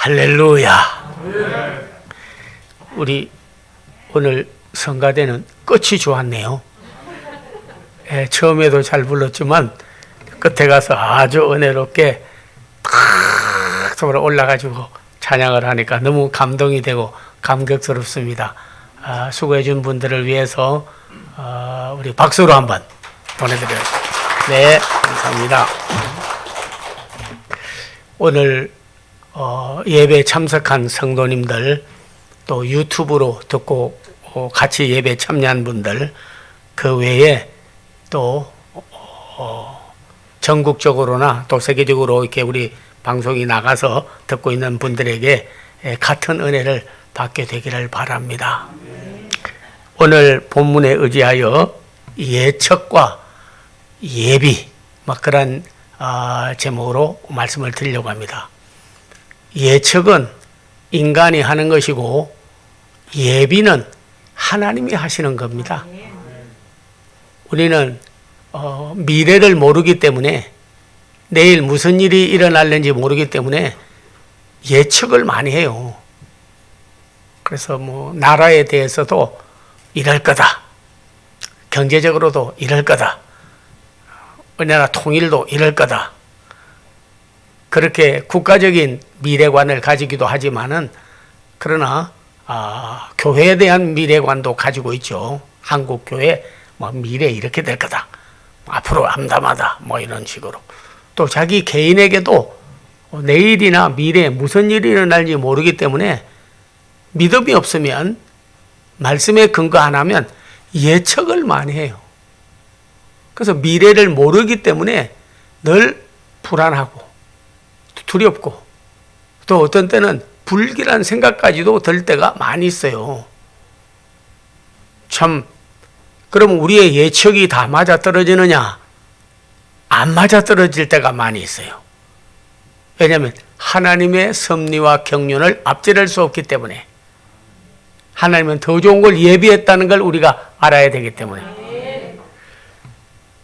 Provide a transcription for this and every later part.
할렐루야. 우리 오늘 성가대는 끝이 좋았네요. 처음에도 잘 불렀지만 끝에 가서 아주 은혜롭게 탁 서로 올라가지고 찬양을 하니까 너무 감동이 되고 감격스럽습니다. 수고해 준 분들을 위해서 우리 박수로 한번 보내드려요. 네, 감사합니다. 오늘 예배 참석한 성도님들, 또 유튜브로 듣고 같이 예배 참여한 분들, 그 외에 또 전국적으로나 또 세계적으로 이렇게 우리 방송이 나가서 듣고 있는 분들에게 같은 은혜를 받게 되기를 바랍니다. 오늘 본문에 의지하여 예측과 예비, 그런 제목으로 말씀을 드리려고 합니다. 예측은 인간이 하는 것이고 예비는 하나님이 하시는 겁니다. 우리는 미래를 모르기 때문에, 내일 무슨 일이 일어날는지 모르기 때문에 예측을 많이 해요. 그래서 나라에 대해서도 이럴 거다, 경제적으로도 이럴 거다, 우리나라 통일도 이럴 거다, 그렇게 국가적인 미래관을 가지기도 하지만은, 그러나 교회에 대한 미래관도 가지고 있죠. 한국 교회 미래 이렇게 될 거다, 앞으로 암담하다, 이런 식으로. 또 자기 개인에게도 내일이나 미래에 무슨 일이 일어날지 모르기 때문에 믿음이 없으면, 말씀에 근거 안 하면 예측을 많이 해요. 그래서 미래를 모르기 때문에 늘 불안하고 두렵고, 또 어떤 때는 불길한 생각까지도 들 때가 많이 있어요. 참, 그럼 우리의 예측이 다 맞아떨어지느냐? 안 맞아떨어질 때가 많이 있어요. 왜냐하면 하나님의 섭리와 경륜을 앞지를 수 없기 때문에, 하나님은 더 좋은 걸 예비했다는 걸 우리가 알아야 되기 때문에.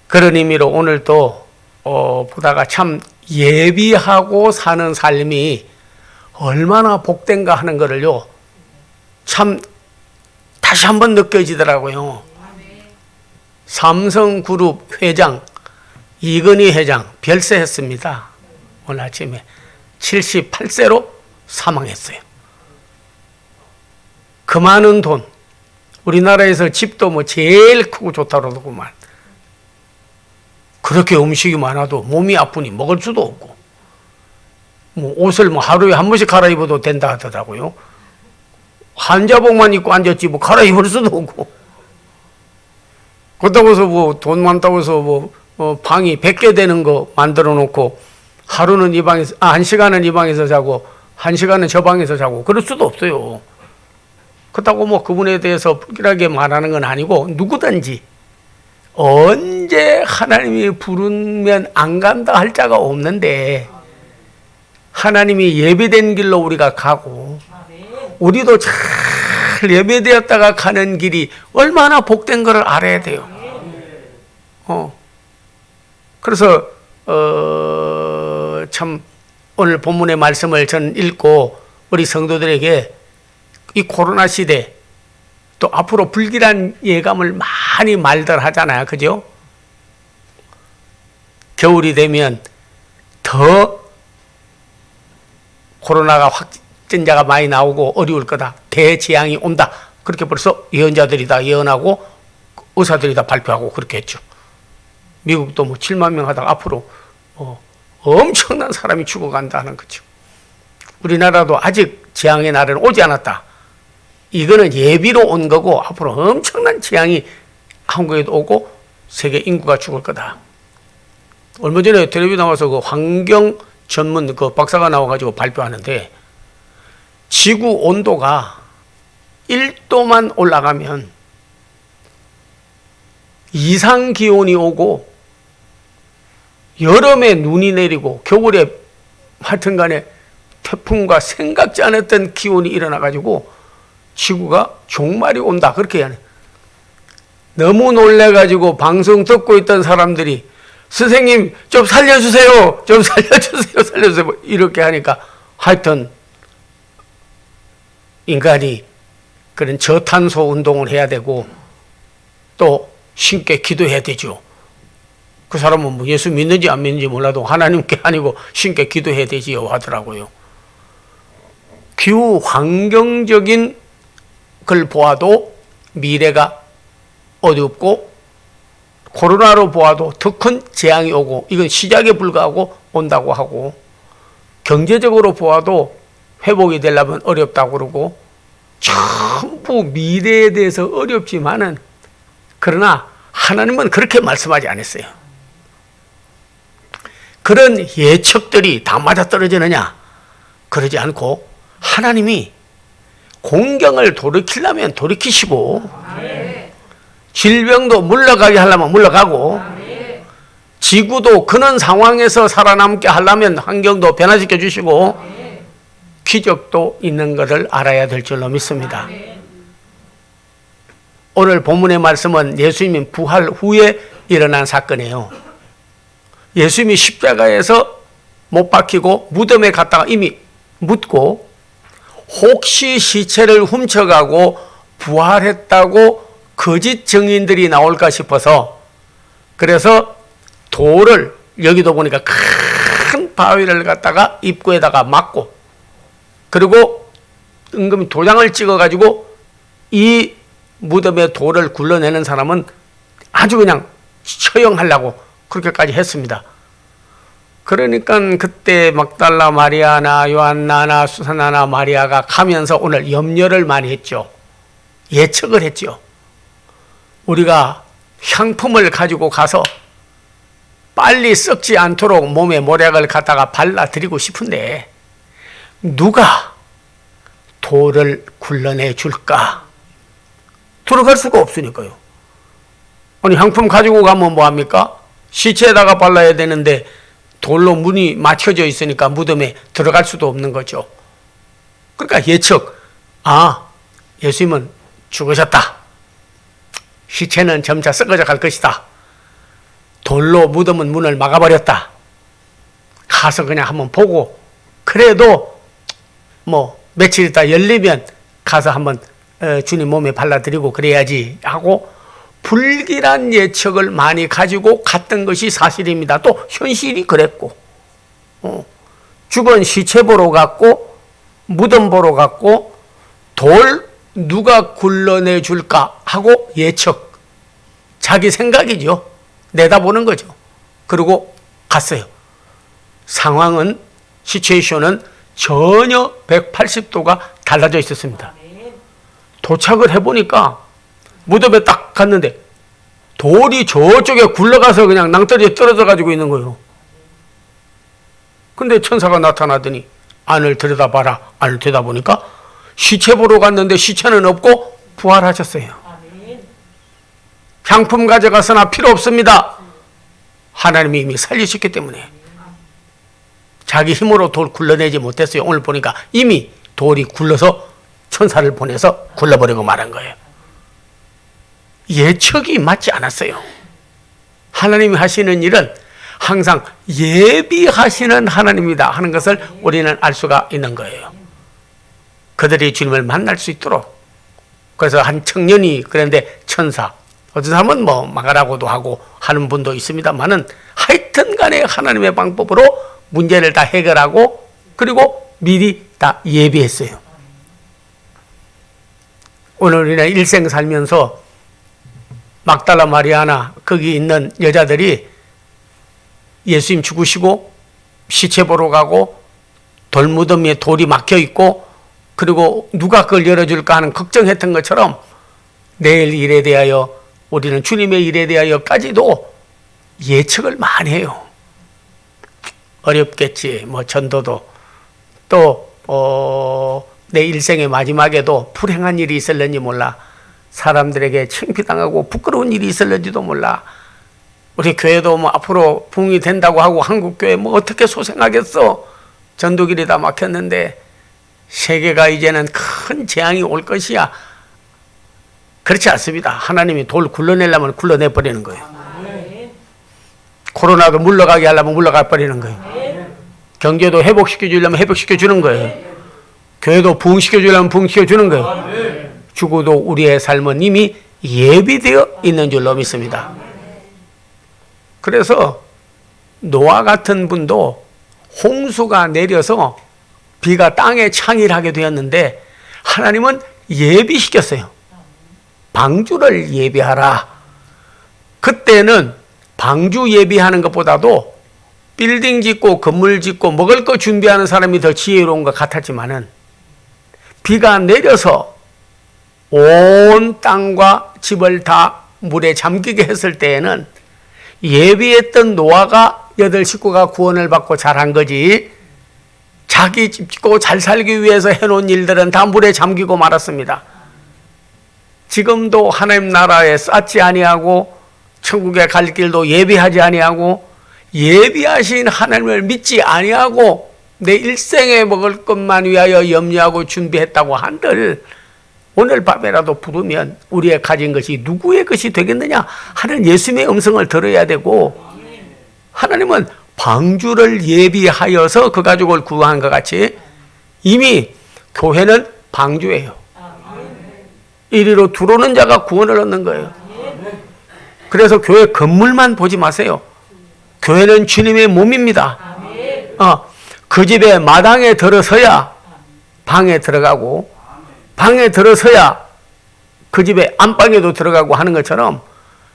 그런 의미로 오늘 또 보다가 참 예비하고 사는 삶이 얼마나 복된가 하는 거를요, 참 다시 한번 느껴지더라고요. 삼성그룹 회장 이건희 회장 별세했습니다. 오늘 아침에 78세로 사망했어요. 그 많은 돈, 우리나라에서 집도 제일 크고 좋다고 그러더구만. 그렇게 음식이 많아도 몸이 아프니 먹을 수도 없고, 옷을 하루에 한 번씩 갈아입어도 된다 하더라고요. 한자복만 입고 앉았지 갈아입을 수도 없고. 그렇다고 해서 돈 많다고 해서 방이 100개 되는 거 만들어 놓고 하루는 이 방에서, 한 시간은 이 방에서 자고 한 시간은 저 방에서 자고 그럴 수도 없어요. 그렇다고 그분에 대해서 불길하게 말하는 건 아니고, 누구든지 언제 하나님이 부르면 안 간다 할 자가 없는데, 하나님이 예배된 길로 우리가 가고, 우리도 잘 예배되었다가 가는 길이 얼마나 복된 것을 알아야 돼요. 그래서 참 오늘 본문의 말씀을 저는 읽고 우리 성도들에게 이 코로나 시대, 또 앞으로 불길한 예감을 많이 말들 하잖아요. 그죠? 겨울이 되면 더 코로나가 확진자가 많이 나오고 어려울 거다, 대재앙이 온다, 그렇게 벌써 예언자들이 다 예언하고 의사들이 다 발표하고 그렇게 했죠. 미국도 7만 명 하다가 앞으로 엄청난 사람이 죽어간다는 거죠. 우리나라도 아직 재앙의 날은 오지 않았다. 이거는 예비로 온 거고, 앞으로 엄청난 재앙이 한국에도 오고 세계 인구가 죽을 거다. 얼마 전에 텔레비전 나와서 환경 전문 박사가 나와가지고 발표하는데, 지구 온도가 1도만 올라가면 이상 기온이 오고, 여름에 눈이 내리고 겨울에 하여튼 간에 태풍과 생각지 않았던 기온이 일어나가지고 지구가 종말이 온다, 그렇게 하네. 너무 놀래가지고 방송 듣고 있던 사람들이 선생님 좀 살려주세요, 좀 살려주세요, 살려주세요 이렇게 하니까 하여튼 인간이 그런 저탄소 운동을 해야 되고 또 신께 기도해야 되죠. 그 사람은 뭐 예수 믿는지 안 믿는지 몰라도 하나님께 아니고 신께 기도해야 되지요 하더라고요. 기후 환경적인 걸 보아도 미래가 어렵고 코로나로 보아도 더 큰 재앙이 오고 이건 시작에 불과하고 온다고 하고 경제적으로 보아도 회복이 되려면 어렵다고 그러고 전부 미래에 대해서 어렵지만은 그러나 하나님은 그렇게 말씀하지 않았어요. 그런 예측들이 다 맞아떨어지느냐? 그러지 않고 하나님이 공경을 돌이키려면 돌이키시고 질병도 물러가게 하려면 물러가고 지구도 그런 상황에서 살아남게 하려면 환경도 변화시켜 주시고 기적도 있는 것을 알아야 될 줄로 믿습니다. 오늘 본문의 말씀은 예수님이 부활 후에 일어난 사건이에요. 예수님이 십자가에서 못 박히고 무덤에 갔다가 이미 묻고 혹시 시체를 훔쳐가고 부활했다고 거짓 증인들이 나올까 싶어서 그래서 돌을 여기도 보니까 큰 바위를 갖다가 입구에다가 막고 그리고 은근히 도장을 찍어가지고 이 무덤에 돌을 굴러내는 사람은 아주 그냥 처형하려고 그렇게까지 했습니다. 그러니까 그때 막달라 마리아나 요한나나 수산나나 마리아가 가면서 오늘 염려를 많이 했죠. 예측을 했죠. 우리가 향품을 가지고 가서 빨리 썩지 않도록 몸에 모략을 갖다가 발라드리고 싶은데 누가 돌을 굴러내 줄까? 들어갈 수가 없으니까요. 아니 향품 가지고 가면 뭐합니까? 시체에다가 발라야 되는데 돌로 문이 막혀져 있으니까 무덤에 들어갈 수도 없는 거죠. 그러니까 예측, 예수님은 죽으셨다. 시체는 점차 썩어져 갈 것이다. 돌로 무덤은 문을 막아버렸다. 가서 그냥 한번 보고 그래도 뭐 며칠 있다 열리면 가서 한번 주님 몸에 발라드리고 그래야지 하고 불길한 예측을 많이 가지고 갔던 것이 사실입니다. 또 현실이 그랬고 죽은 시체 보러 갔고 무덤 보러 갔고 돌 누가 굴러내 줄까 하고 예측 자기 생각이죠. 내다보는 거죠. 그리고 갔어요. 상황은 시츄에이션은 전혀 180도가 달라져 있었습니다. 도착을 해보니까 무덤에 딱 갔는데 돌이 저쪽에 굴러가서 그냥 낭떠러지에 떨어져 가지고 있는 거예요. 근데 천사가 나타나더니 안을 들여다봐라. 안을 들여다보니까 시체 보러 갔는데 시체는 없고 부활하셨어요. 향품 가져가서나 필요 없습니다. 하나님이 이미 살리셨기 때문에 자기 힘으로 돌 굴러내지 못했어요. 오늘 보니까 이미 돌이 굴러서 천사를 보내서 굴러버리고 말한 거예요. 예측이 맞지 않았어요. 하나님이 하시는 일은 항상 예비하시는 하나님이다 하는 것을 우리는 알 수가 있는 거예요. 그들이 주님을 만날 수 있도록. 그래서 한 청년이 그런데 천사, 어떤 사람은 뭐 막아라고도 하고 하는 분도 있습니다만은 하여튼 간에 하나님의 방법으로 문제를 다 해결하고 그리고 미리 다 예비했어요. 오늘 우리는 일생 살면서 막달라 마리아나 거기 있는 여자들이 예수님 죽으시고 시체 보러 가고 돌무덤에 돌이 막혀 있고 그리고 누가 그걸 열어줄까 하는 걱정했던 것처럼 내일 일에 대하여 우리는 주님의 일에 대하여까지도 예측을 많이 해요. 어렵겠지. 뭐 전도도 또 내 일생의 마지막에도 불행한 일이 있을는지 몰라. 사람들에게 창피당하고 부끄러운 일이 있을는지도 몰라. 우리 교회도 뭐 앞으로 부흥이 된다고 하고 한국 교회 뭐 어떻게 소생하겠어. 전도길이 다 막혔는데 세계가 이제는 큰 재앙이 올 것이야. 그렇지 않습니다. 하나님이 돌 굴러내려면 굴러내버리는 거예요. 코로나도 물러가게 하려면 물러가 버리는 거예요. 경제도 회복시켜 주려면 회복시켜 주는 거예요. 교회도 부흥시켜 주려면 부흥시켜 주는 거예요. 죽어도 우리의 삶은 이미 예비되어 있는 줄로 믿습니다. 그래서 노아 같은 분도 홍수가 내려서 비가 땅에 창일하게 되었는데 하나님은 예비시켰어요. 방주를 예비하라. 그때는 방주 예비하는 것보다도 빌딩 짓고 건물 짓고 먹을 거 준비하는 사람이 더 지혜로운 것 같았지만은 비가 내려서 온 땅과 집을 다 물에 잠기게 했을 때에는 예비했던 노아가 8식구가 구원을 받고 잘한 거지, 자기 집 짓고 잘 살기 위해서 해놓은 일들은 다 물에 잠기고 말았습니다. 지금도 하나님 나라에 쌓지 아니하고 천국에 갈 길도 예비하지 아니하고 예비하신 하나님을 믿지 아니하고 내 일생에 먹을 것만 위하여 염려하고 준비했다고 한들 오늘 밤에라도 부르면 우리의 가진 것이 누구의 것이 되겠느냐 하는 예수님의 음성을 들어야 되고, 하나님은 방주를 예비하여서 그 가족을 구한 것 같이 이미 교회는 방주예요. 이리로 들어오는 자가 구원을 얻는 거예요. 그래서 교회 건물만 보지 마세요. 교회는 주님의 몸입니다. 그 집에 마당에 들어서야 방에 들어가고, 방에 들어서야 그 집에 안방에도 들어가고 하는 것처럼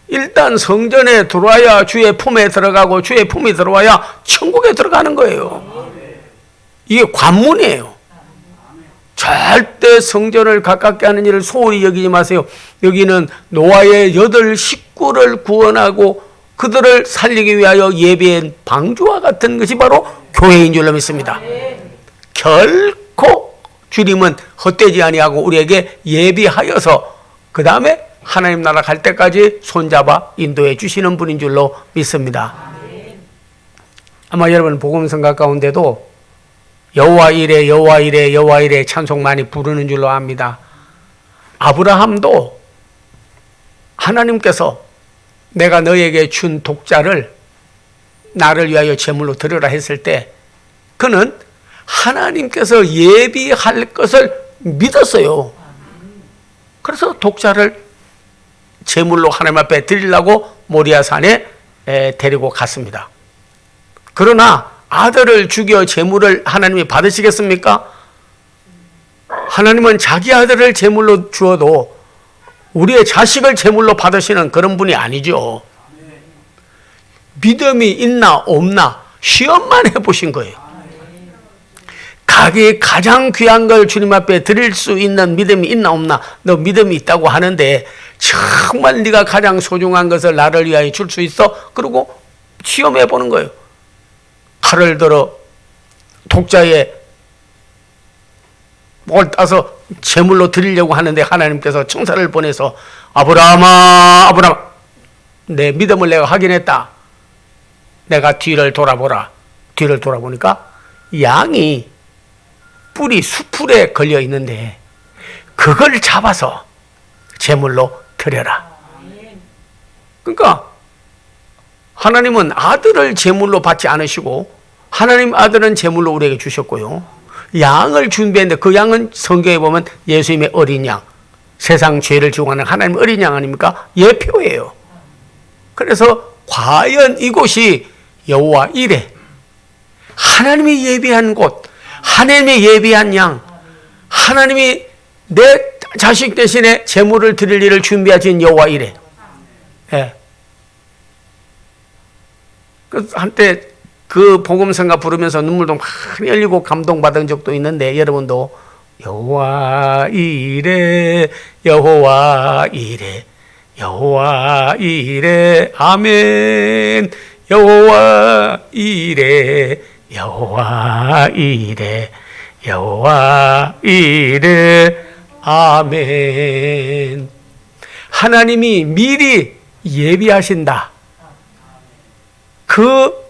일단 성전에 들어와야 주의 품에 들어가고 주의 품이 들어와야 천국에 들어가는 거예요. 이게 관문이에요. 절대 성전을 가깝게 하는 일을 소홀히 여기지 마세요. 여기는 노아의 8식구를 구원하고 그들을 살리기 위하여 예비한 방주와 같은 것이 바로 교회인 줄로 믿습니다. 결코 주님은 헛되지 아니하고 우리에게 예비하여서 그 다음에 하나님 나라 갈 때까지 손잡아 인도해 주시는 분인 줄로 믿습니다. 아마 여러분 복음성가 가운데도 여호와 이레 여호와 이레 여호와 이레 찬송 많이 부르는 줄로 압니다. 아브라함도 하나님께서 내가 너에게 준 독자를 나를 위하여 제물로 드려라 했을 때 그는 하나님께서 예비할 것을 믿었어요. 그래서 독자를 제물로 하나님 앞에 드리려고 모리아산에 데리고 갔습니다. 그러나 아들을 죽여 제물을 하나님이 받으시겠습니까? 하나님은 자기 아들을 제물로 주어도 우리의 자식을 제물로 받으시는 그런 분이 아니죠. 믿음이 있나 없나 시험만 해보신 거예요. 가장 귀한 걸 주님 앞에 드릴 수 있는 믿음이 있나 없나, 너 믿음이 있다고 하는데 정말 네가 가장 소중한 것을 나를 위하여 줄 수 있어? 그리고 시험해 보는 거예요. 칼을 들어 독자의 목을 따서 제물로 드리려고 하는데 하나님께서 천사를 보내서 아브라함아 아브라함, 내 믿음을 내가 확인했다. 내가 뒤를 돌아보라. 뒤를 돌아보니까 양이 뿔이 수풀에 걸려 있는데 그걸 잡아서 제물로 드려라. 그러니까 하나님은 아들을 제물로 받지 않으시고 하나님 아들은 제물로 우리에게 주셨고요. 양을 준비했는데 그 양은 성경에 보면 예수님의 어린 양, 세상 죄를 지고 가는 하나님 어린 양 아닙니까? 예표예요. 그래서 과연 이곳이 여호와 이레, 하나님이 예비한 곳, 하나님이 예비한 양, 하나님이 내 자식 대신에 제물을 드릴 일을 준비하신 여호와 이레. 예. 한때 그 복음성가 부르면서 눈물도 많이 흘리고 감동받은 적도 있는데 여러분도 여호와 이레 여호와 이레 여호와 이레 아멘 여호와 이레 여호와 이레 여호와 이레 아멘. 하나님이 미리 예비하신다. 그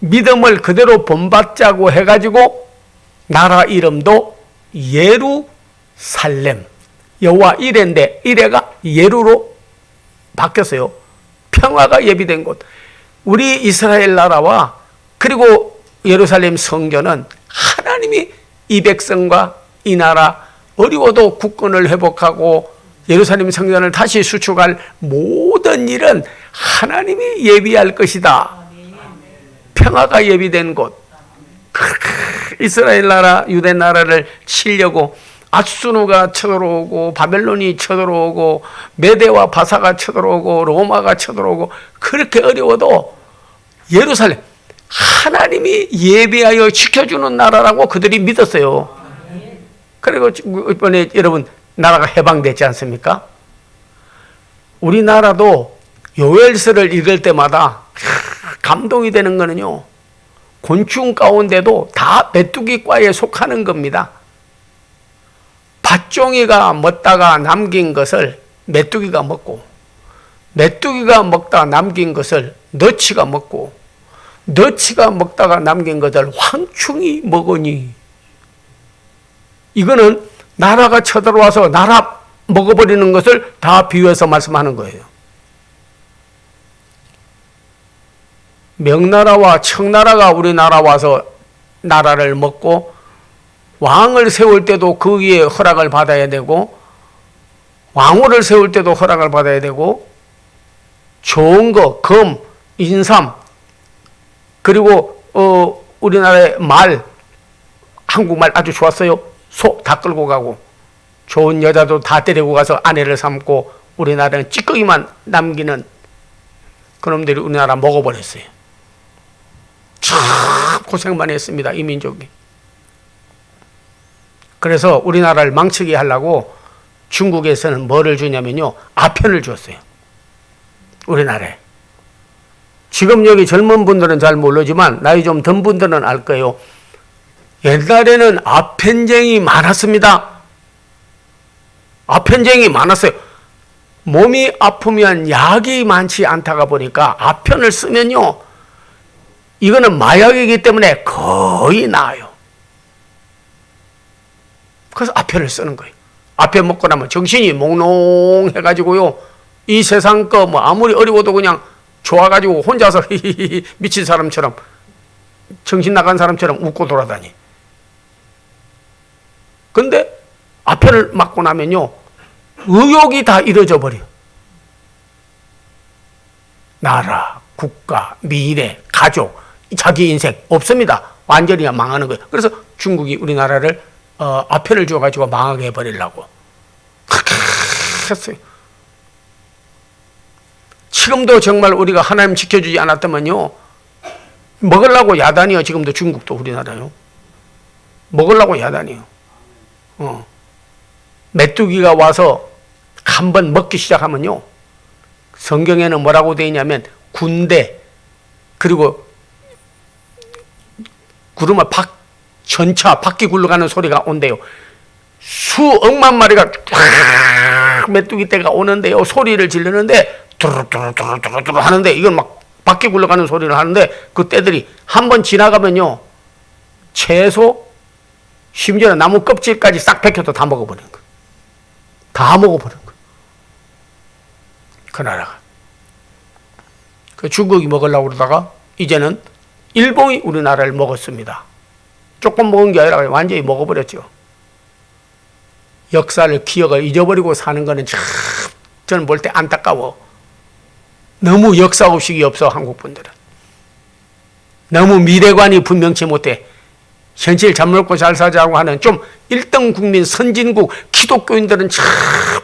믿음을 그대로 본받자고 해가지고 나라 이름도 예루살렘, 여호와 이레인데 이레가 예루로 바뀌었어요. 평화가 예비된 곳. 우리 이스라엘 나라와 그리고 예루살렘 성전은 하나님이 이 백성과 이 나라 어려워도 국권을 회복하고 예루살렘 성전을 다시 수축할 모든 일은 하나님이 예비할 것이다. 평화가 예비된 곳. 이스라엘 나라, 유대 나라를 치려고 아수르가 쳐들어오고 바벨론이 쳐들어오고 메대와 바사가 쳐들어오고 로마가 쳐들어오고 그렇게 어려워도 예루살렘 하나님이 예비하여 지켜주는 나라라고 그들이 믿었어요. 그리고 이번에 여러분 나라가 해방됐지 않습니까? 우리나라도 요엘서를 읽을 때마다 감동이 되는 거는요, 곤충 가운데도 다 메뚜기과에 속하는 겁니다. 밭종이가 먹다가 남긴 것을 메뚜기가 먹고, 메뚜기가 먹다가 남긴 것을 너치가 먹고, 너치가 먹다가 남긴 것을 황충이 먹으니, 이거는 나라가 쳐들어와서 나라 먹어버리는 것을 다 비유해서 말씀하는 거예요. 명나라와 청나라가 우리나라 와서 나라를 먹고 왕을 세울 때도 거기에 허락을 받아야 되고 왕후를 세울 때도 허락을 받아야 되고 좋은 거, 검, 인삼 그리고 우리나라의 말, 한국말 아주 좋았어요. 소 다 끌고 가고 좋은 여자도 다 데리고 가서 아내를 삼고 우리나라는 찌꺼기만 남기는 그놈들이 우리나라 먹어버렸어요. 참 고생만 했습니다, 이 민족이. 그래서 우리나라를 망치게 하려고 중국에서는 뭐를 주냐면요, 아편을 줬어요. 우리나라에. 지금 여기 젊은 분들은 잘 모르지만 나이 좀 든 분들은 알 거예요. 옛날에는 아편쟁이 많았습니다. 아편쟁이 많았어요. 몸이 아프면 약이 많지 않다가 보니까 아편을 쓰면요, 이거는 마약이기 때문에 거의 나아요. 그래서 아편을 쓰는 거예요. 아편 먹고 나면 정신이 몽롱해가지고요, 이 세상 거 뭐 아무리 어려워도 그냥 좋아가지고 혼자서 미친 사람처럼, 정신 나간 사람처럼 웃고 돌아다니. 근데 아편을 맞고 나면요, 의욕이 다 잃어져 버려. 나라, 국가, 미래, 가족, 자기 인생 없습니다. 완전히 망하는 거예요. 그래서 중국이 우리나라를 아편을 줘가지고 망하게 해버리려고 그렇게 했어요. 지금도 정말 우리가 하나님 지켜주지 않았다면요, 먹으려고 야단이요. 지금도 중국도 우리나라요. 먹으려고 야단이요. 메뚜기가 와서 한번 먹기 시작하면요, 성경에는 뭐라고 되어 있냐면 군대 그리고 구르마 전차 바퀴 굴러가는 소리가 온대요. 수억만 마리가 메뚜기 떼가 오는데요, 소리를 지르는데 두루두루두루두루 하는데, 이건 막 바퀴 굴러가는 소리를 하는데 그 떼들이 한번 지나가면요, 채소 심지어는 나무 껍질까지 싹 벗겨도 다 먹어버리는 거예요. 다 먹어버리는 거예요. 그 나라가. 그 중국이 먹으려고 그러다가 이제는 일본이 우리나라를 먹었습니다. 조금 먹은 게 아니라 완전히 먹어버렸죠. 역사를, 기억을 잊어버리고 사는 거는 참 저는 볼 때 안타까워. 너무 역사의식이 없어, 한국 분들은. 너무 미래관이 분명치 못해. 현실 잘 먹고 잘 살자고 하는 좀 1등 국민, 선진국, 기독교인들은 참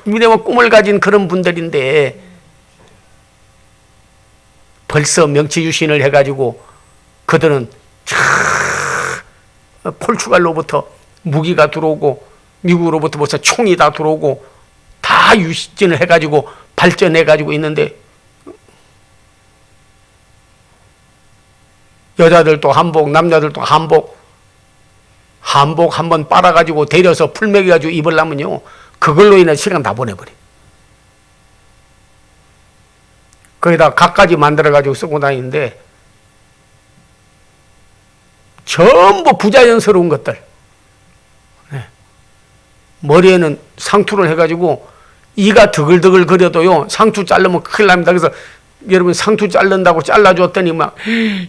미래와 꿈을 가진 그런 분들인데 벌써 명치유신을 해가지고 그들은 참 포르투갈로부터 무기가 들어오고 미국으로부터 벌써 총이 다 들어오고 다 유신을 해가지고 발전해가지고 있는데, 여자들도 한복, 남자들도 한복 한번 빨아가지고 데려서 풀 먹여가지고 입으려면요, 그걸로 인해 시간 다 보내버려. 거기다 갖가지 만들어가지고 쓰고 다니는데 전부 부자연스러운 것들. 네. 머리에는 상투를 해가지고 이가 드글드글 거려도요, 상투 자르면 큰일 납니다. 그래서 여러분 상투 자른다고 잘라줬더니 막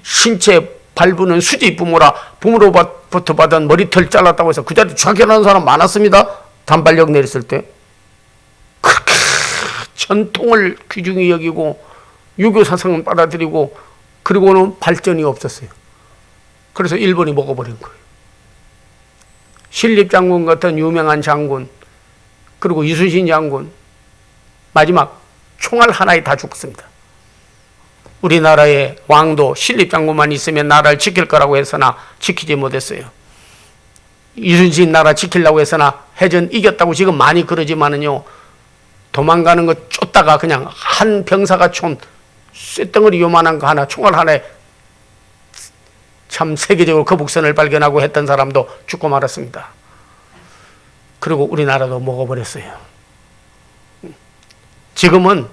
신체 발부는 수지 부모로부터 받은 머리털 잘랐다고 해서 그 자리에 좌결하는 사람 많았습니다. 단발력 내렸을 때. 그렇게 전통을 귀중히 여기고 유교 사상은 받아들이고 그리고는 발전이 없었어요. 그래서 일본이 먹어버린 거예요. 신립장군 같은 유명한 장군, 그리고 이순신 장군, 마지막 총알 하나에 다 죽었습니다. 우리나라의 왕도 신립장군만 있으면 나라를 지킬 거라고 했으나 지키지 못했어요. 이순신 나라 지키려고 했으나 해전 이겼다고 지금 많이 그러지만은요, 도망가는 거 쫓다가 그냥 한 병사가 총 쇳덩어리 요만한 거 하나, 총알 하나에 참 세계적으로 거북선을 발견하고 했던 사람도 죽고 말았습니다. 그리고 우리나라도 먹어버렸어요. 지금은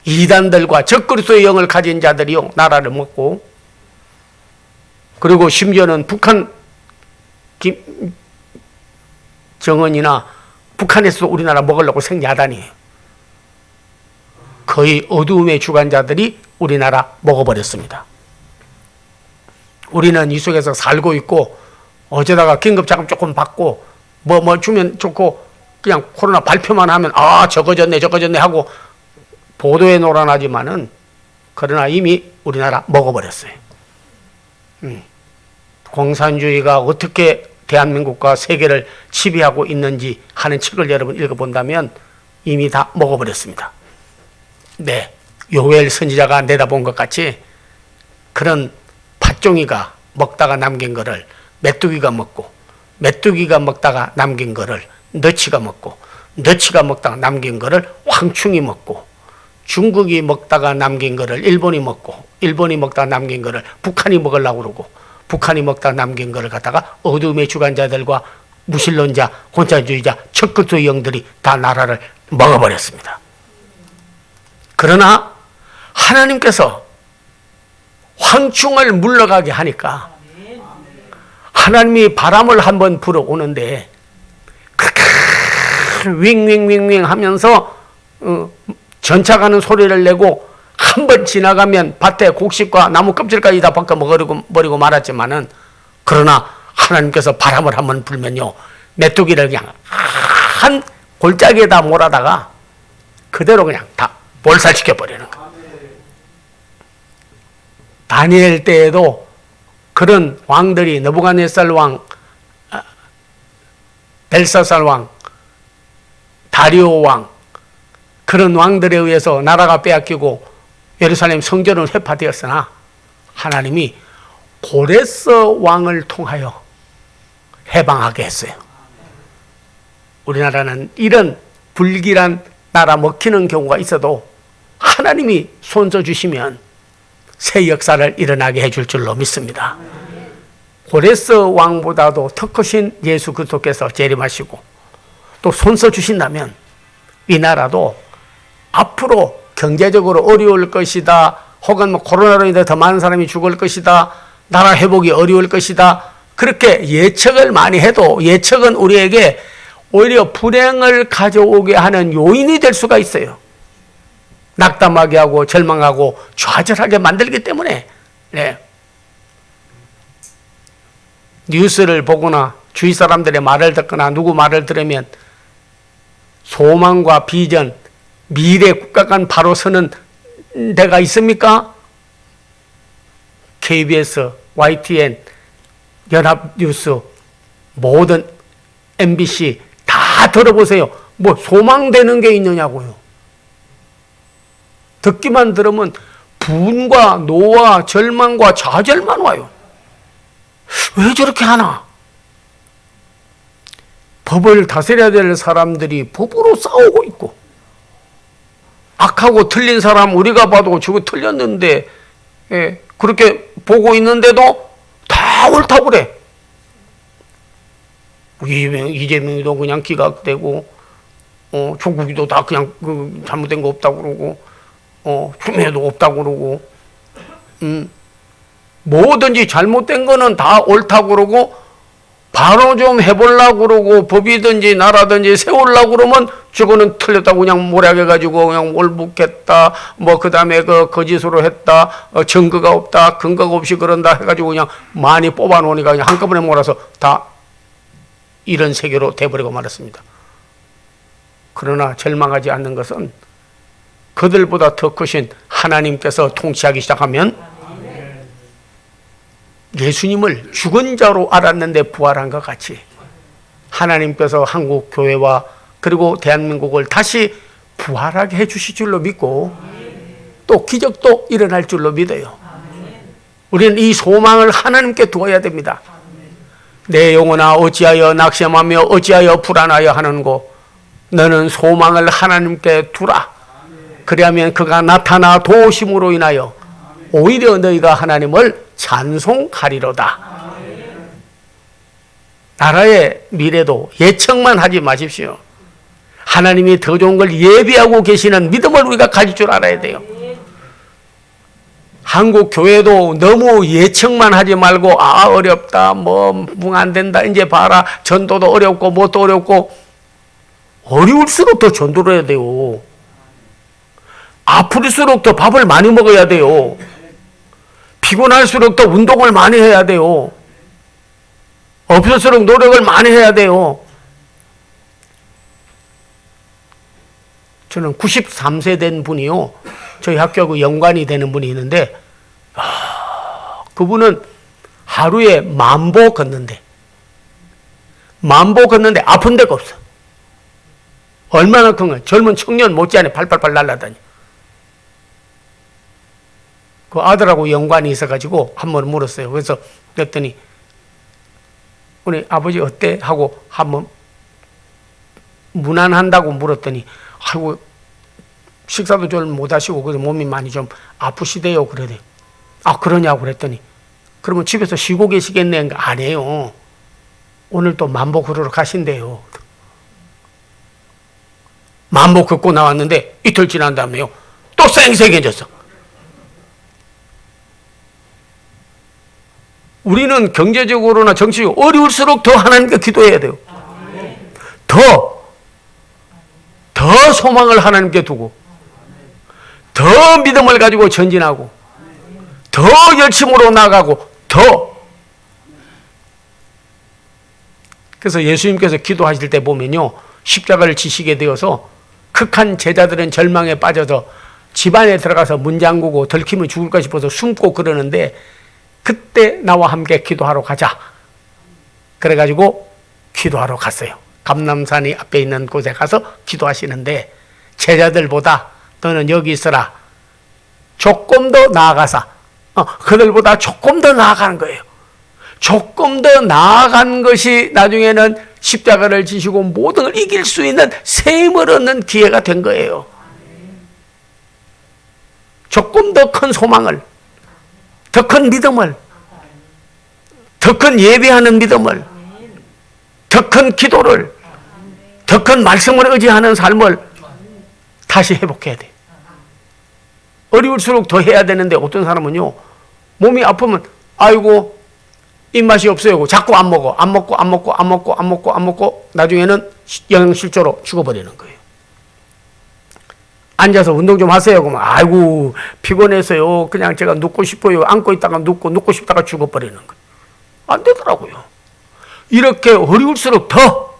이단들과 적그리스도의 영을 가진 자들이요 나라를 먹고, 그리고 심지어는 북한 정언이나 북한에서 우리나라 먹으려고 생야단이에요. 거의 어두움의 주관자들이 우리나라 먹어버렸습니다. 우리는 이 속에서 살고 있고, 어제다가 긴급자금 조금 받고 뭐 주면 좋고 그냥 코로나 발표만 하면 저거 졌네 하고 보도에 놀아나지만은, 그러나 이미 우리나라 먹어버렸어요. 공산주의가 어떻게 대한민국과 세계를 지배하고 있는지 하는 책을 여러분 읽어본다면 이미 다 먹어버렸습니다. 네, 요엘 선지자가 내다본 것 같이 그런 팥종이가 먹다가 남긴 거를 메뚜기가 먹고, 메뚜기가 먹다가 남긴 거를 너치가 먹고, 너치가 먹다가 남긴 거를 황충이 먹고, 중국이 먹다가 남긴 거를 일본이 먹고, 일본이 먹다가 남긴 거를 북한이 먹으려고 그러고, 북한이 먹다가 남긴 거를 갖다가 어둠의 주관자들과 무신론자, 공산주의자, 적그리스도의 영들이 다 나라를 먹어버렸습니다. 그러나 하나님께서 황충을 물러가게 하니까 하나님이 바람을 한번 불어오는데 그렇게 윙윙윙윙 하면서 전차 가는 소리를 내고 한 번 지나가면 밭에 곡식과 나무 껍질까지 다 벗겨버리고 말았지만은, 그러나 하나님께서 바람을 한번 불면요 메뚜기를 그냥 한 골짜기에다 몰아다가 그대로 그냥 다 몰살시켜버리는 거예요. 다니엘 때에도 그런 왕들이 느부갓네살 왕, 벨사살 왕, 다리오 왕, 그런 왕들에 의해서 나라가 빼앗기고 예루살렘 성전은 회파되었으나 하나님이 고레스 왕을 통하여 해방하게 했어요. 우리나라는 이런 불길한 나라 먹히는 경우가 있어도 하나님이 손써 주시면 새 역사를 일어나게 해줄 줄로 믿습니다. 고레스 왕보다도 더 크신 예수 그리스도께서 재림하시고 또 손써 주신다면 이 나라도 앞으로 경제적으로 어려울 것이다, 혹은 코로나로 인해 더 많은 사람이 죽을 것이다, 나라 회복이 어려울 것이다, 그렇게 예측을 많이 해도 예측은 우리에게 오히려 불행을 가져오게 하는 요인이 될 수가 있어요. 낙담하게 하고 절망하고 좌절하게 만들기 때문에. 네. 뉴스를 보거나 주위 사람들의 말을 듣거나 누구 말을 들으면 소망과 비전, 미래 국가가 바로 서는 데가 있습니까? KBS, YTN, 연합뉴스, 모든 MBC 다 들어보세요. 뭐 소망되는 게 있느냐고요. 듣기만 들으면 분과 노와 절망과 좌절만 와요. 왜 저렇게 하나? 법을 다스려야 될 사람들이 법으로 싸우고 있고, 악하고 틀린 사람 우리가 봐도 저거 틀렸는데, 그렇게 보고 있는데도 다 옳다고 그래. 이재명이도 그냥 기각되고, 조국이도 다 그냥 잘못된 거 없다고 그러고, 추미애도 없다고 그러고, 뭐든지 잘못된 거는 다 옳다고 그러고, 바로 좀 해보려고 그러고 법이든지 나라든지 세우려고 그러면 저거는 틀렸다고 그냥 몰아가지고 그냥 뭘 묻겠다. 뭐 그 다음에 그 거짓으로 했다. 증거가 없다. 근거가 없이 그런다 해가지고 그냥 많이 뽑아놓으니까 그냥 한꺼번에 몰아서 다 이런 세계로 돼버리고 말았습니다. 그러나 절망하지 않는 것은 그들보다 더 크신 하나님께서 통치하기 시작하면 예수님을 죽은 자로 알았는데 부활한 것 같이 하나님께서 한국 교회와 그리고 대한민국을 다시 부활하게 해주실 줄로 믿고 또 기적도 일어날 줄로 믿어요. 우리는 이 소망을 하나님께 두어야 됩니다. 내 영혼아 어찌하여 낙심하며 어찌하여 불안하여 하는고 너는 소망을 하나님께 두라. 그리하면 그가 나타나 도우심으로 인하여 오히려 너희가 하나님을 찬송하리로다. 나라의 미래도 예측만 하지 마십시오. 하나님이 더 좋은 걸 예비하고 계시는 믿음을 우리가 가질 줄 알아야 돼요. 한국 교회도 너무 예측만 하지 말고 어렵다 뭐 안 된다 이제 봐라 전도도 어렵고 뭣도 어렵고 어려울수록 더 전도를 해야 돼요. 아플수록 더 밥을 많이 먹어야 돼요. 피곤할수록 더 운동을 많이 해야 돼요. 없을수록 노력을 많이 해야 돼요. 저는 93세 된 분이요. 저희 학교하고 연관이 되는 분이 있는데 그분은 하루에 10,000보 걷는데 10,000보 걷는데 아픈 데가 없어. 얼마나 큰 거야. 젊은 청년 못지않게 팔팔팔 날라다니. 그 아들하고 연관이 있어가지고 한번 물었어요. 그래서 그랬더니 우리 아버지 어때? 하고 한번 무난한다고 물었더니 아이고 식사도 좀 못하시고 그래서 몸이 많이 좀 아프시대요. 그러대. 그러냐고 그랬더니 그러면 집에서 쉬고 계시겠네. 안 해요. 오늘 또 10,000보 걸으러 가신대요. 10,000보 걷고 나왔는데 이틀 지난 다음에요. 또 쌩쌩해졌어. 우리는 경제적으로나 정치적으로 어려울수록 더 하나님께 기도해야 돼요. 더 소망을 하나님께 두고 더 믿음을 가지고 전진하고 더 열심으로 나가고 더. 그래서 예수님께서 기도하실 때 보면요. 십자가를 지시게 되어서 극한 제자들은 절망에 빠져서 집안에 들어가서 문 잠그고 들키면 죽을까 싶어서 숨고 그러는데 그때 나와 함께 기도하러 가자. 그래가지고 기도하러 갔어요. 감람산이 앞에 있는 곳에 가서 기도하시는데 제자들보다 너는 여기 있어라. 조금 더 나아가서 그들보다 조금 더 나아가는 거예요. 조금 더 나아간 것이 나중에는 십자가를 지시고 모든 걸 이길 수 있는 셈을 얻는 기회가 된 거예요. 조금 더 큰 소망을, 더 큰 믿음을, 더 큰 예배하는 믿음을, 더 큰 기도를, 더 큰 말씀을 의지하는 삶을 다시 회복해야 돼. 어려울수록 더 해야 되는데 어떤 사람은요, 몸이 아프면 아이고 입맛이 없어요. 자꾸 안 먹어. 안 먹고 나중에는 영양실조로 죽어버리는 거예요. 앉아서 운동 좀 하세요. 그러면 아이고 피곤해서요. 그냥 제가 눕고 싶어요. 앉고 있다가 눕고 싶다가 죽어버리는 거예요. 안 되더라고요. 이렇게 어려울수록 더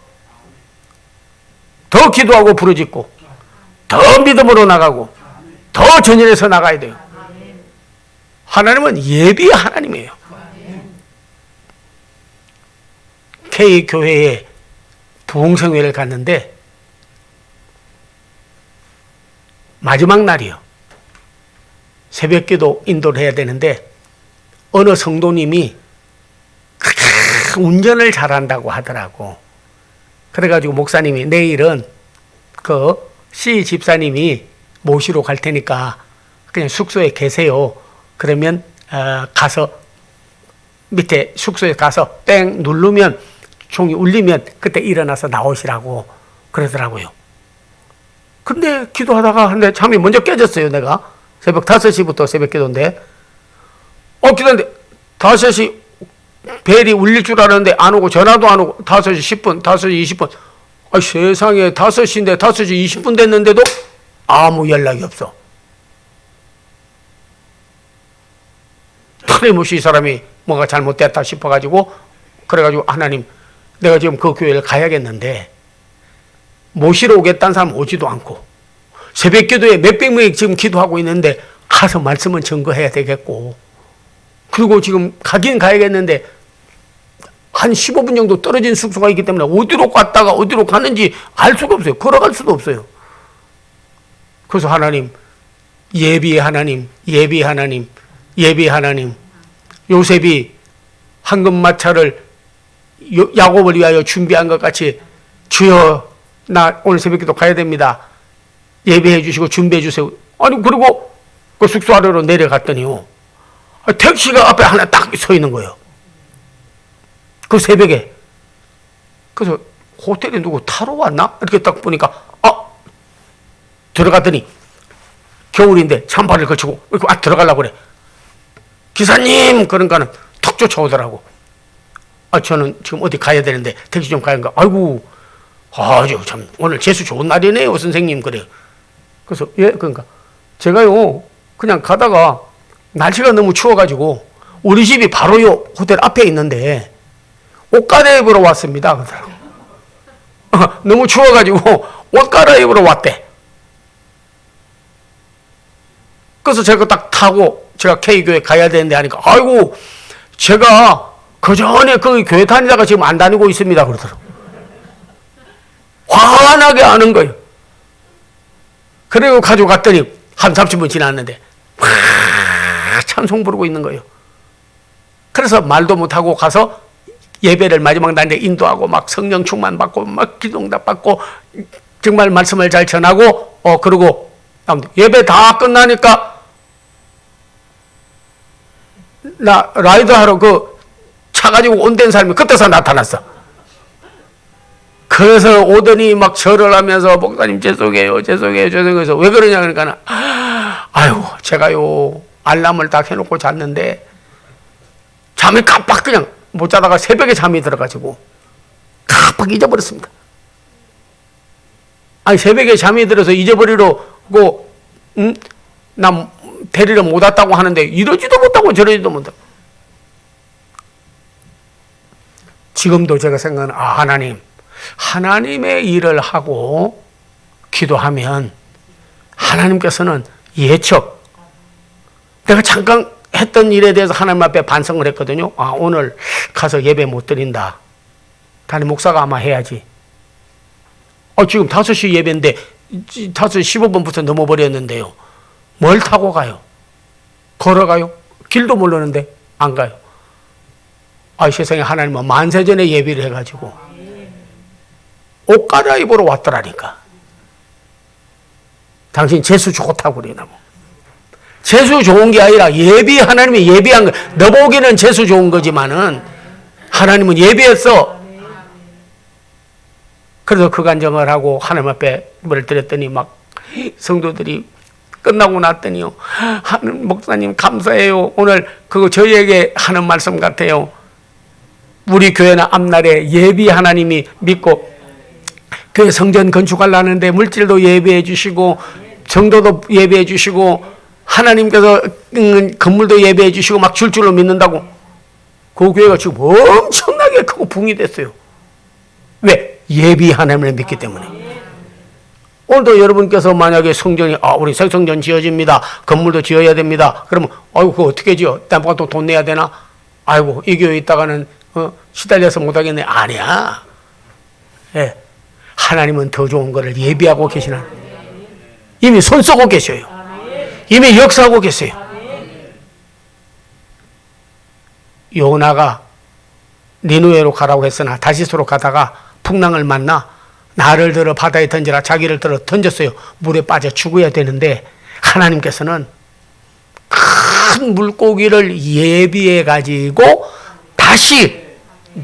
기도하고 부르짖고 더 믿음으로 나가고 더 전진해서 나가야 돼요. 하나님은 예비의 하나님이에요. K교회에 부흥성회를 갔는데 마지막 날이요. 새벽기도 인도를 해야 되는데 어느 성도님이 운전을 잘한다고 하더라고. 그래가지고 목사님이 내일은 그 C 집사님이 모시러 갈 테니까 그냥 숙소에 계세요. 그러면 가서 밑에 숙소에 가서 땡 누르면 종이 울리면 그때 일어나서 나오시라고 그러더라고요. 근데 기도하다가 근데 잠이 먼저 깨졌어요. 내가 새벽 5시부터 새벽 기도인데 기도인데 5시 벨이 울릴 줄 알았는데 안 오고 전화도 안 오고 5시 10분, 5시 20분. 아, 세상에 5시인데 5시 20분 됐는데도 아무 연락이 없어. 틀림없이 이 사람이 뭔가 잘못됐다 싶어가지고 그래가지고 하나님 내가 지금 그 교회를 가야겠는데 모시러 오겠다는 사람 오지도 않고 새벽 기도에 몇백 명이 지금 기도하고 있는데 가서 말씀은 증거해야 되겠고 그리고 지금 가긴 가야겠는데 한 15분 정도 떨어진 숙소가 있기 때문에 어디로 갔다가 어디로 가는지 알 수가 없어요. 걸어갈 수도 없어요. 그래서 하나님, 예비의 하나님, 예비의 하나님, 예비의 하나님, 요셉이 황금마차를 야곱을 위하여 준비한 것 같이 주여 나 오늘 새벽기도 가야 됩니다. 예배해 주시고 준비해 주세요. 아니 그리고 그 숙소 아래로 내려갔더니요. 택시가 앞에 하나 딱 서 있는 거예요. 그 새벽에. 그래서 호텔에 누구 타러 왔나? 이렇게 딱 보니까 들어갔더니 겨울인데 잠바를 걸치고 들어가려고 그래. 기사님! 그러니까는 턱 쫓아오더라고. 저는 지금 어디 가야 되는데 택시 좀 가야 하니까 아이고 아주 참 오늘 재수 좋은 날이네요 선생님. 그래요. 그래서 예 그러니까 제가요 그냥 가다가 날씨가 너무 추워가지고 우리 집이 바로요 호텔 앞에 있는데 옷 갈아입으러 왔습니다. 그러더라고. 너무 추워가지고 옷 갈아입으러 왔대. 그래서 제가 딱 타고 제가 K교회 가야 되는데 하니까 아이고 제가 그 전에 그 교회 다니다가 지금 안 다니고 있습니다. 그러더라고. 환하게 아는 거예요. 그리고 가지고 갔더니 한 30분 지났는데 찬송 부르고 있는 거예요. 그래서 말도 못하고 가서 예배를 마지막 날에 인도하고 막 성령 충만 받고 막 기도응답 받고 정말 말씀을 잘 전하고 그러고 예배 다 끝나니까 나 라이드 하러 그 차 가지고 온다는 사람이 그때서 나타났어. 그래서 오더니 막 절을 하면서 목사님 죄송해요 해서 왜 그러냐 그러니까 아유 제가요 알람을 딱 해놓고 잤는데 잠이 깜빡 그냥 못 자다가 새벽에 잠이 들어가지고 깜빡 잊어버렸습니다. 아니 새벽에 잠이 들어서 잊어버리려고 나 데리러 못 왔다고 하는데 이러지도 못하고 저러지도 못하고 지금도 제가 생각하는 하나님 하나님의 일을 하고 기도하면 하나님께서는 예측 내가 잠깐 했던 일에 대해서 하나님 앞에 반성을 했거든요. 오늘 가서 예배 못 드린다. 담임 목사가 아마 해야지. 지금 5시 예배인데 5시 15분부터 넘어버렸는데요. 뭘 타고 가요? 걸어가요? 길도 모르는데 안 가요. 세상에 하나님은 만세전에 예배를 해가지고 옷 갈아입으러 왔더라니까. 당신 재수 좋다고 그러나 뭐. 재수 좋은 게 아니라 하나님이 예비한 거. 너 보기는 재수 좋은 거지만은 하나님은 예비했어. 그래서 그 간정을 하고 하나님 앞에 물을 드렸더니 막 성도들이 끝나고 났더니요. 목사님 감사해요. 오늘 그거 저희에게 하는 말씀 같아요. 우리 교회는 앞날에 예비 하나님이 믿고 교회 성전 건축하려는데 물질도 예비해 주시고 정도도 예비해 주시고 하나님께서 건물도 예비해 주시고 막 줄 줄로 믿는다고. 그 교회가 지금 엄청나게 크고 붕이 됐어요. 왜? 예비 하나님을 믿기 때문에. 오늘도 여러분께서 만약에 성전이 우리 새 성전 지어집니다. 건물도 지어야 됩니다. 그러면 그거 어떻게 지어? 또 돈 내야 되나? 아이고 이 교회에 있다가는 시달려서 못하겠네. 아니야. 예. 하나님은 더 좋은 거를 예비하고 계시나. 이미 손 쏘고 계셔요. 이미 역사하고 계세요. 요나가 니누에로 가라고 했으나 다시스로 가다가 풍랑을 만나 나를 들어 바다에 던지라 자기를 들어 던졌어요. 물에 빠져 죽어야 되는데 하나님께서는 큰 물고기를 예비해 가지고 다시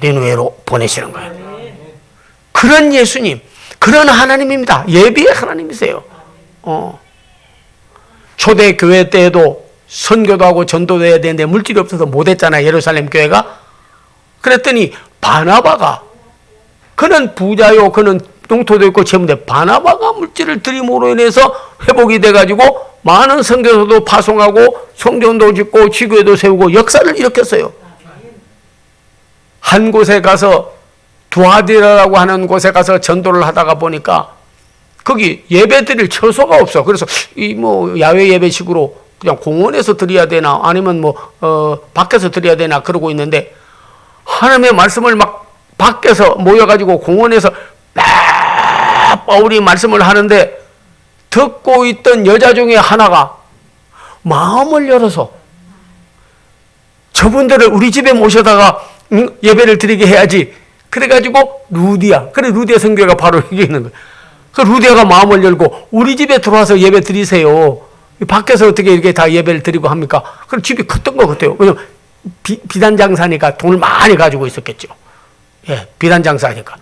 니누에로 보내시는 거예요. 그런 예수님, 그런 하나님입니다. 예비의 하나님이세요. 초대 교회 때에도 선교도 하고 전도도 해야 되는데 물질이 없어서 못했잖아요. 예루살렘 교회가. 그랬더니 바나바가, 그는 부자요, 그는 농토도 있고 재물인데 바나바가 물질을 드림으로 인해서 회복이 돼가지고 많은 선교사도 파송하고 성전도 짓고 지교회도 세우고 역사를 일으켰어요. 한 곳에 가서 두아디라라고 하는 곳에 가서 전도를 하다가 보니까 거기 예배 드릴 처소가 없어. 그래서 이 뭐 야외 예배식으로 그냥 공원에서 드려야 되나 아니면 뭐 밖에서 드려야 되나 그러고 있는데, 하나님의 말씀을 막 밖에서 모여가지고 공원에서 막 바울이 말씀을 하는데 듣고 있던 여자 중에 하나가 마음을 열어서 저분들을 우리 집에 모셔다가 예배를 드리게 해야지. 그래가지고 루디아, 그래 루디아 선교가 바로 여기 있는 거예요. 그 루디아가 마음을 열고 우리 집에 들어와서 예배 드리세요. 밖에서 어떻게 이렇게 다 예배를 드리고 합니까? 그럼 집이 컸던 것 같아요. 왜냐면 비단 장사니까 돈을 많이 가지고 있었겠죠. 예, 비단 장사니까.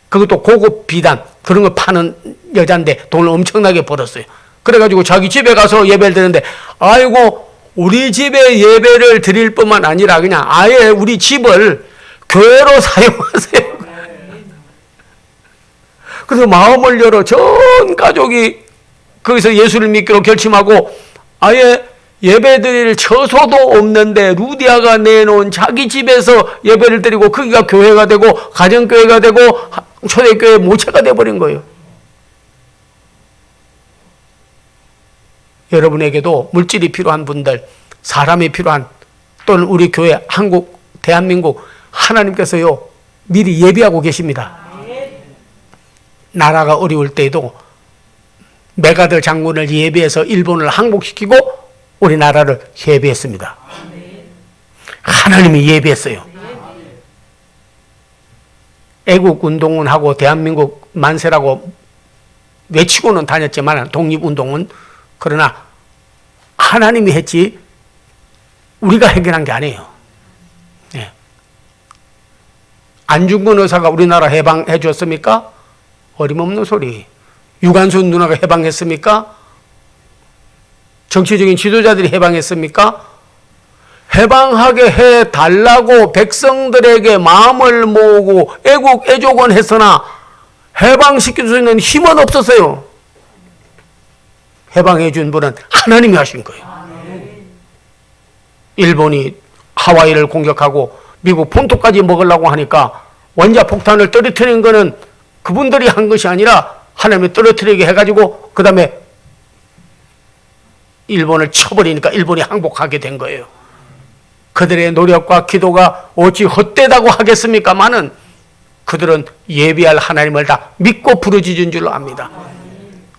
그것도 고급 비단 그런 걸 파는 여잔데 돈을 엄청나게 벌었어요. 그래가지고 자기 집에 가서 예배를 드리는데, 아이고 우리 집에 예배를 드릴 뿐만 아니라 그냥 아예 우리 집을 교회로 사용하세요. 그래서 마음을 열어 전 가족이 거기서 예수를 믿기로 결심하고 아예 예배드릴 처소도 없는데 루디아가 내놓은 자기 집에서 예배를 드리고 거기가 교회가 되고 가정교회가 되고 초대교회 모체가 돼버린 거예요. 여러분에게도 물질이 필요한 분들, 사람이 필요한, 또는 우리 교회, 한국, 대한민국, 하나님께서요 미리 예비하고 계십니다. 나라가 어려울 때에도 메가더 장군을 예비해서 일본을 항복시키고 우리나라를 예비했습니다. 하나님이 예비했어요. 애국운동은 하고 대한민국 만세라고 외치고는 다녔지만 독립운동은, 그러나 하나님이 했지 우리가 해결한 게 아니에요. 예. 안중근 의사가 우리나라 해방해 줬습니까? 어림없는 소리. 유관순 누나가 해방했습니까? 정치적인 지도자들이 해방했습니까? 해방하게 해달라고 백성들에게 마음을 모으고 애국 애족은 했으나 해방시킬 수 있는 힘은 없었어요. 해방해 준 분은 하나님이 하신 거예요. 일본이 하와이를 공격하고 미국 본토까지 먹으려고 하니까 원자폭탄을 떨어뜨린 거는 그분들이 한 것이 아니라 하나님이 떨어뜨리게 해가지고 그 다음에 일본을 쳐버리니까 일본이 항복하게 된 거예요. 그들의 노력과 기도가 어찌 헛되다고 하겠습니까마는 그들은 예비할 하나님을 다 믿고 부르짖은 줄로 압니다.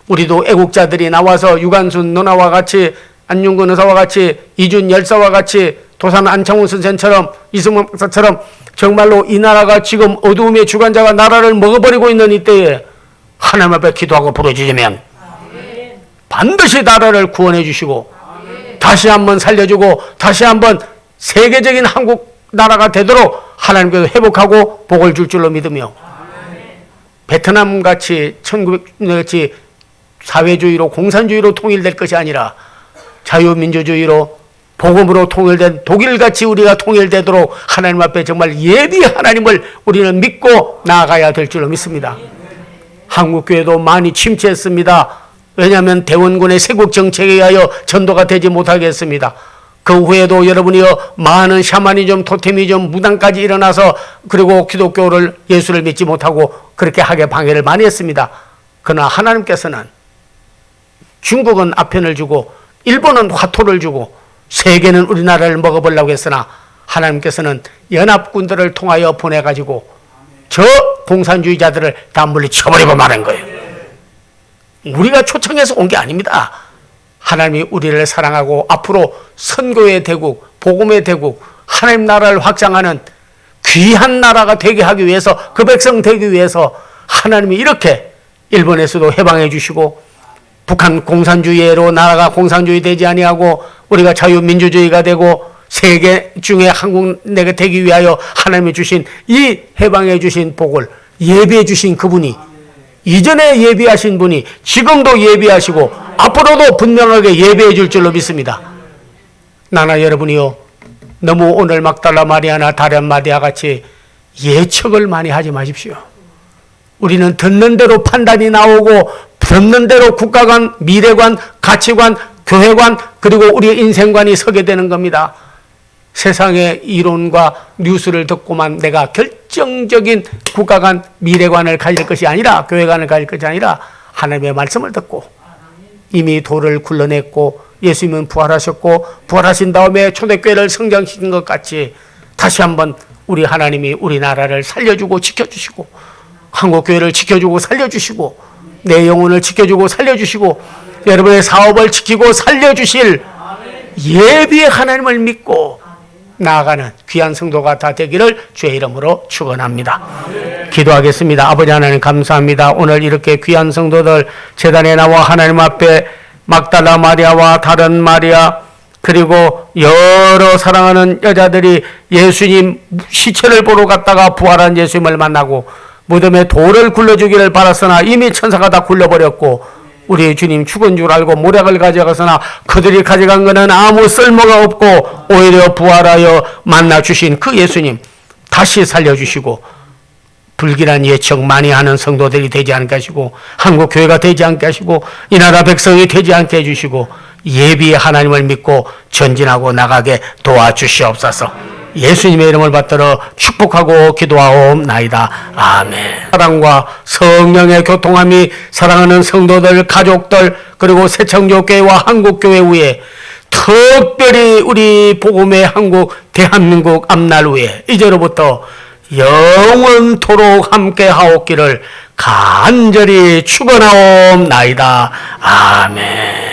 우리도 애국자들이 나와서 유관순 누나와 같이, 안중근 의사와 같이, 이준 열사와 같이, 도산 안창훈 선생처럼, 이승만 박사처럼 정말로 이 나라가 지금 어두움의 주관자가 나라를 먹어버리고 있는 이때에 하나님 앞에 기도하고 부르짖으면 반드시 나라를 구원해 주시고 다시 한번 살려주고 다시 한번 세계적인 한국 나라가 되도록 하나님께서 회복하고 복을 줄 줄로 믿으며, 베트남 같이 1900년같이 사회주의로 공산주의로 통일될 것이 아니라 자유민주주의로 복음으로 통일된 독일같이 우리가 통일되도록 하나님 앞에 정말 예비 하나님을 우리는 믿고 나아가야 될 줄로 믿습니다. 한국교회도 많이 침체했습니다. 왜냐하면 대원군의 세국 정책에 의하여 전도가 되지 못하게 했습니다. 그 후에도 여러분이요 많은 샤머니즘, 토테미즘, 무당까지 일어나서 그리고 기독교를, 예수를 믿지 못하고 그렇게 하게 방해를 많이 했습니다. 그러나 하나님께서는 중국은 아편을 주고 일본은 화토를 주고 세계는 우리나라를 먹어보려고 했으나 하나님께서는 연합군들을 통하여 보내가지고 저 공산주의자들을 다 물리쳐버리고 마는 거예요. 우리가 초청해서 온 게 아닙니다. 하나님이 우리를 사랑하고 앞으로 선교의 대국, 복음의 대국, 하나님 나라를 확장하는 귀한 나라가 되게 하기 위해서, 그 백성 되기 위해서 하나님이 이렇게 일본에서도 해방해 주시고 북한 공산주의로 나라가 공산주의 되지 아니하고 우리가 자유민주주의가 되고 세계 중에 한국 내가 되기 위하여 하나님이 주신 이 해방해 주신 복을 예비해 주신 그분이, 이전에 예비하신 분이 지금도 예비하시고 앞으로도 분명하게 예비해 줄 줄로 믿습니다. 나나 여러분이요 너무 오늘 막달라 마리아나 다른 마리아 같이 예측을 많이 하지 마십시오. 우리는 듣는 대로 판단이 나오고 듣는 대로 국가관, 미래관, 가치관, 교회관 그리고 우리의 인생관이 서게 되는 겁니다. 세상의 이론과 뉴스를 듣고만 내가 결정적인 국가관, 미래관을 가질 것이 아니라 교회관을 가질 것이 아니라 하나님의 말씀을 듣고 이미 돌을 굴러냈고 예수님은 부활하셨고 부활하신 다음에 초대교회를 성장시킨 것 같이 다시 한번 우리 하나님이 우리나라를 살려주고 지켜주시고 한국교회를 지켜주고 살려주시고 내 영혼을 지켜주고 살려주시고 여러분의 사업을 지키고 살려주실 예비의 하나님을 믿고 나아가는 귀한 성도가 다 되기를 주의 이름으로 축원합니다. 기도하겠습니다. 아버지 하나님 감사합니다. 오늘 이렇게 귀한 성도들 제단에 나와 하나님 앞에 막달라 마리아와 다른 마리아 그리고 여러 사랑하는 여자들이 예수님 시체를 보러 갔다가 부활한 예수님을 만나고 무덤에 돌을 굴려주기를 바랐으나 이미 천사가 다 굴려버렸고 우리 주님 죽은 줄 알고 모략을 가져가서나 그들이 가져간 것은 아무 쓸모가 없고 오히려 부활하여 만나주신 그 예수님 다시 살려주시고 불길한 예측 많이 하는 성도들이 되지 않게 하시고 한국교회가 되지 않게 하시고 이 나라 백성이 되지 않게 해주시고 예비의 하나님을 믿고 전진하고 나가게 도와주시옵소서. 예수님의 이름을 받들어 축복하고 기도하옵나이다. 아멘. 사랑과 성령의 교통함이 사랑하는 성도들, 가족들 그리고 새청교회와 한국교회 위에 특별히 우리 복음의 한국 대한민국 앞날 위에 이제로부터 영원토록 함께 하옵기를 간절히 축원하옵나이다. 아멘.